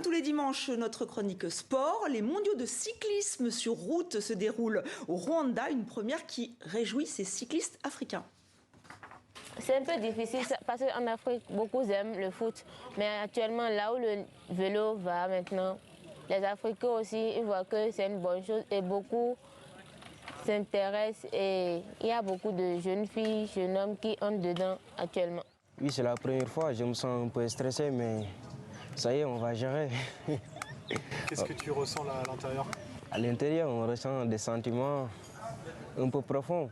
comme tous les dimanches, notre chronique sport. Les mondiaux de cyclisme sur route se déroulent au Rwanda, une première qui réjouit ces cyclistes africains. C'est un peu difficile parce qu'en Afrique, beaucoup aiment le foot. Mais actuellement, là où le vélo va maintenant, les Africains aussi, ils voient que c'est une bonne chose et beaucoup s'intéressent. Et il y a beaucoup de jeunes filles, jeunes hommes qui entrent dedans actuellement. Oui, c'est la première fois, je me sens un peu stressé, mais ça y est, on va gérer. Qu'est-ce que tu ressens là à l'intérieur? À l'intérieur, on ressent des sentiments un peu profonds.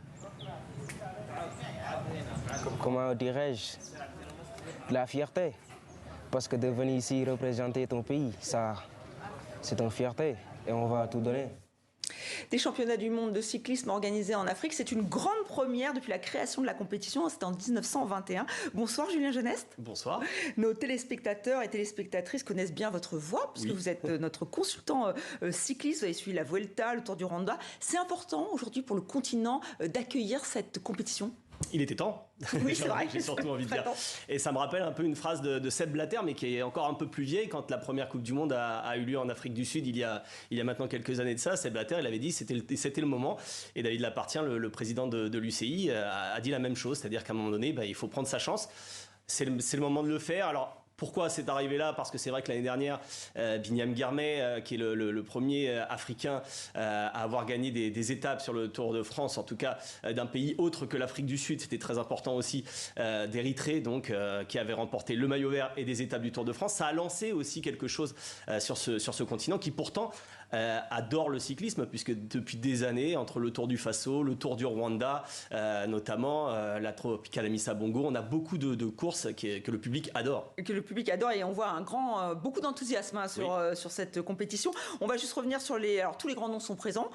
Comment dirais-je? La fierté. Parce que de venir ici représenter ton pays, ça, c'est une fierté et on va tout donner. Des championnats du monde de cyclisme organisés en Afrique, c'est une grande première depuis la création de la compétition, c'était en 1921. Bonsoir Julien Geneste. Bonsoir. Nos téléspectateurs et téléspectatrices connaissent bien votre voix, puisque vous êtes notre consultant cycliste, vous avez suivi la Vuelta, le Tour du Rwanda. C'est important aujourd'hui pour le continent d'accueillir cette compétition? Il était temps. Oui, c'est vrai. J'ai surtout envie de dire. Et ça me rappelle un peu une phrase de Sepp Blatter, mais qui est encore un peu plus vieille, quand la première Coupe du Monde a eu lieu en Afrique du Sud il y a maintenant quelques années de ça. Sepp Blatter, il avait dit c'était le moment. Et David Lapartien, le président de l'UCI, a dit la même chose, c'est-à-dire qu'à un moment donné, il faut prendre sa chance. C'est le moment de le faire. Alors, pourquoi c'est arrivé là? Parce que c'est vrai que l'année dernière, Binyam Girmay, qui est le premier Africain à avoir gagné des étapes sur le Tour de France, en tout cas d'un pays autre que l'Afrique du Sud, c'était très important aussi, d'Érythrée, donc qui avait remporté le maillot vert et des étapes du Tour de France. Ça a lancé aussi quelque chose sur ce continent qui pourtant adore le cyclisme, puisque depuis des années, entre le Tour du Faso, le Tour du Rwanda, notamment la Tropicale Amissa Bongo, on a beaucoup de courses que le public adore. Que le public adore et on voit beaucoup d'enthousiasme sur cette compétition. On va juste revenir sur alors tous les grands noms sont présents.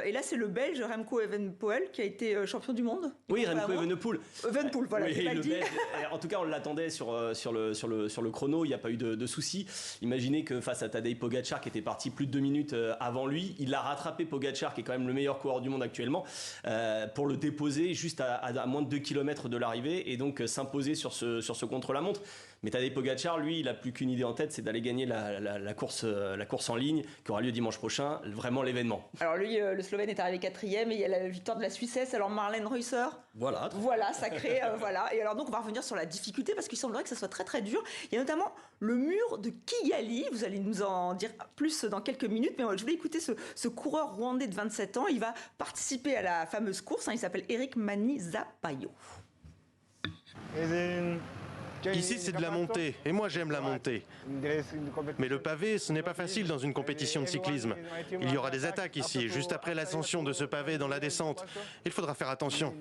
Et là, c'est le Belge Remco Evenepoel qui a été champion du monde. Oui, Remco Evenepoel. Evenepoel, voilà, oui, c'est pas le dit. En tout cas, on l'attendait sur le chrono. Il n'y a pas eu de soucis. Imaginez que face à Tadej Pogacar, qui était parti plus de 2 minutes avant lui, il a rattrapé Pogacar, qui est quand même le meilleur coureur du monde actuellement, pour le déposer juste à moins de 2 km de l'arrivée et donc s'imposer sur ce contre-la-montre. Mais Tadej Pogacar, lui, il n'a plus qu'une idée en tête, c'est d'aller gagner la course en ligne qui aura lieu dimanche prochain, vraiment l'événement. Alors lui, le Slovène est arrivé 4e et il y a la victoire de la Suissesse, alors Marlene Reusser. Voilà, sacré, voilà. Et alors donc on va revenir sur la difficulté parce qu'il semblerait que ça soit très très dur. Il y a notamment le mur de Kigali, vous allez nous en dire plus dans quelques minutes, mais je voulais écouter ce coureur rwandais de 27 ans. Il va participer à la fameuse course, il s'appelle Eric Manizapayo. Ici, c'est de la montée, et moi j'aime la montée. Mais le pavé, ce n'est pas facile dans une compétition de cyclisme. Il y aura des attaques ici, juste après l'ascension de ce pavé dans la descente. Il faudra faire attention.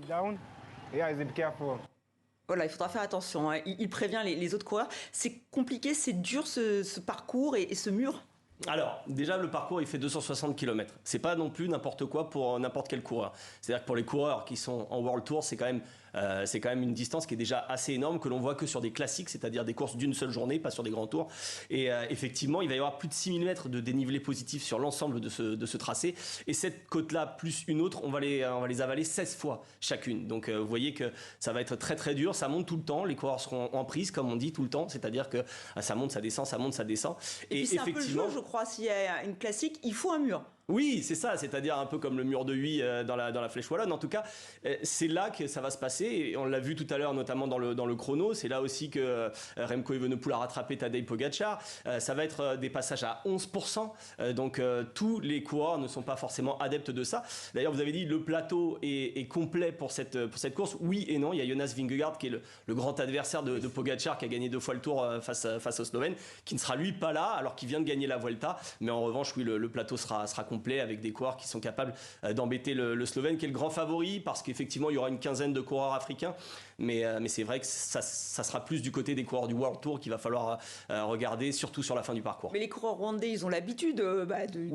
Voilà, il faudra faire attention. Hein. Il prévient les autres coureurs. C'est compliqué, c'est dur ce parcours et ce mur. Alors, déjà, le parcours, il fait 260 km. C'est pas non plus n'importe quoi pour n'importe quel coureur. C'est-à-dire que pour les coureurs qui sont en World Tour, c'est quand même une distance qui est déjà assez énorme, que l'on voit que sur des classiques, c'est-à-dire des courses d'une seule journée, pas sur des grands tours. Et effectivement, il va y avoir plus de 6000 mètres de dénivelé positif sur l'ensemble de ce tracé. Et cette côte-là, plus une autre, on va les avaler 16 fois chacune. Donc, vous voyez que ça va être très très dur. Ça monte tout le temps. Les coureurs seront en prise, comme on dit, tout le temps. C'est-à-dire que ça monte, ça descend, ça monte, ça descend. Et puis c'est effectivement, un peu le jeu, je crois, s'il y a une classique, il faut un mur. Oui, c'est ça, c'est-à-dire un peu comme le mur de Huy dans la Flèche Wallonne. En tout cas, c'est là que ça va se passer. Et on l'a vu tout à l'heure, notamment dans le chrono. C'est là aussi que Remco Evenepoel a rattrapé Tadej Pogacar. Ça va être des passages à 11%. Donc tous les coureurs ne sont pas forcément adeptes de ça. D'ailleurs, vous avez dit le plateau est complet pour cette course. Oui et non. Il y a Jonas Vingegaard qui est le grand adversaire de Pogacar, qui a gagné 2 fois le Tour face au Slovène, qui ne sera lui pas là, alors qu'il vient de gagner la Vuelta. Mais en revanche, oui, le plateau sera complet, avec des coureurs qui sont capables d'embêter le Slovène, qui est le grand favori, parce qu'effectivement il y aura une quinzaine de coureurs africains, mais c'est vrai que ça sera plus du côté des coureurs du World Tour qu'il va falloir regarder, surtout sur la fin du parcours. Mais les coureurs rwandais, ils ont l'habitude,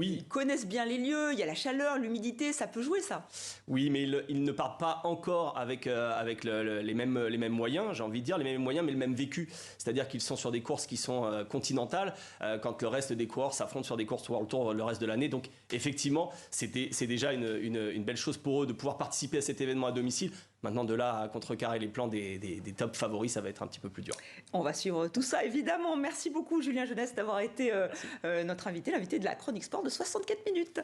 ils connaissent bien les lieux, il y a la chaleur, l'humidité, ça peut jouer ça. Oui, mais ils ne partent pas encore avec les mêmes moyens, j'ai envie de dire, les mêmes moyens, mais le même vécu. C'est-à-dire qu'ils sont sur des courses qui sont continentales, quand le reste des coureurs s'affrontent sur des courses World Tour le reste de l'année. Donc effectivement, c'est déjà une belle chose pour eux de pouvoir participer à cet événement à domicile. Maintenant, de là à contrecarrer les plans des top favoris, ça va être un petit peu plus dur. On va suivre tout ça, évidemment. Merci beaucoup, Julien Jeunesse, d'avoir été notre invité, l'invité de la Chronique Sport de 64 minutes.